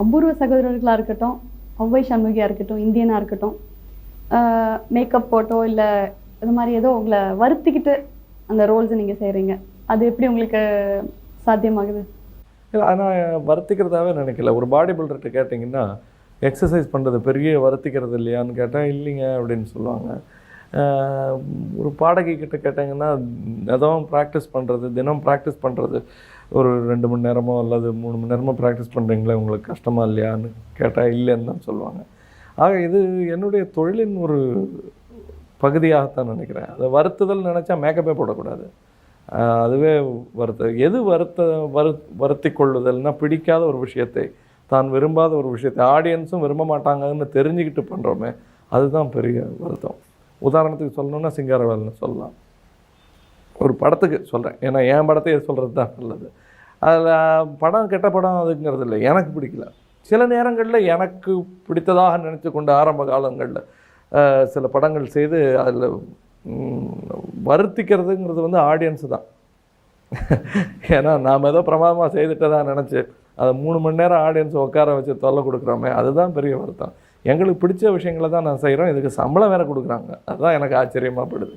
அபூர்வ சகோதரர்களா இருக்கட்டும், ஔவை சண்முகியா இருக்கட்டும், இந்தியனா இருக்கட்டும், மேக்கப் போட்டோ இல்ல இது மாரி ஏதோ உங்கள வருத்திக்கிட்டு அந்த ரோல்ஸ நீங்க செய்றீங்க. அது எப்படி உங்களுக்கு சாத்தியமாகுது? இல்ல நான் வருத்திக்கிறதாவே நினைக்கல. ஒரு பாடி பில்டர்ட்ட கேட்டிங்கன்னா, எக்ஸர்சைஸ் பண்ணுறது பெரிய வருத்திக்கிறது இல்லையான்னு கேட்டா, இல்லைங்க அப்படின்னு சொல்லுவாங்க. அ ஒரு பாடகி கிட்ட கேட்டாங்கன்னா, தினம் பிராக்டிஸ் பண்ணுறது, தினம் பிராக்டிஸ் பண்ணுறது ஒரு 2 மணி நேரமோ அல்லது 3 மணி நேரமோ பிராக்டிஸ் பண்ணுறீங்களே உங்களுக்கு கஷ்டமா இல்லையான்னு கேட்டா, இல்லைன்னு தான் சொல்லுவாங்க. ஆக இது என்னுடைய தொழிலின் ஒரு பகுதியாகத்தான் நினைக்கிறேன். அதை வருத்துதல் நினச்சா மேக்கப்பே போடக்கூடாது. அதுவே எது வருத்திக் கொள்ளுதல்னா, பிடிக்காத ஒரு விஷயத்தை, தான் விரும்பாத ஒரு விஷயத்தை ஆடியன்ஸும் விரும்ப மாட்டாங்கன்னு தெரிஞ்சுக்கிட்டு பண்ணுறோமே, அதுதான் பெரிய வருத்தம். உதாரணத்துக்கு சொல்லணும்னா சிங்காரவேலன்னு சொல்லலாம். ஒரு படத்துக்கு சொல்கிறேன், ஏன்னா என் படத்தையே சொல்கிறது தான் நல்லது. அதில் படம் கெட்ட படம் அதுங்கிறது இல்லை, எனக்கு பிடிக்கல. சில நேரங்களில் எனக்கு பிடித்ததாக நினச்சி கொண்டு ஆரம்ப காலங்களில் சில படங்கள் செய்து அதில் வருத்திக்கிறதுங்கிறது வந்து ஆடியன்ஸு தான். ஏன்னா நாம் ஏதோ பிரமாதமாக செய்துட்டதா நினச்சி அதை 3 மணி நேரம் ஆடியன்ஸ் உட்கார வச்சு தொல்லை கொடுக்குறோமே, அதுதான் பெரிய வருத்தம். எங்களுக்கு பிடிச்ச விஷயங்களை தான் நான் செய்கிறோம், இதுக்கு சம்பளம் வேறு கொடுக்குறாங்க. அதுதான் எனக்கு ஆச்சரியமாக படுது.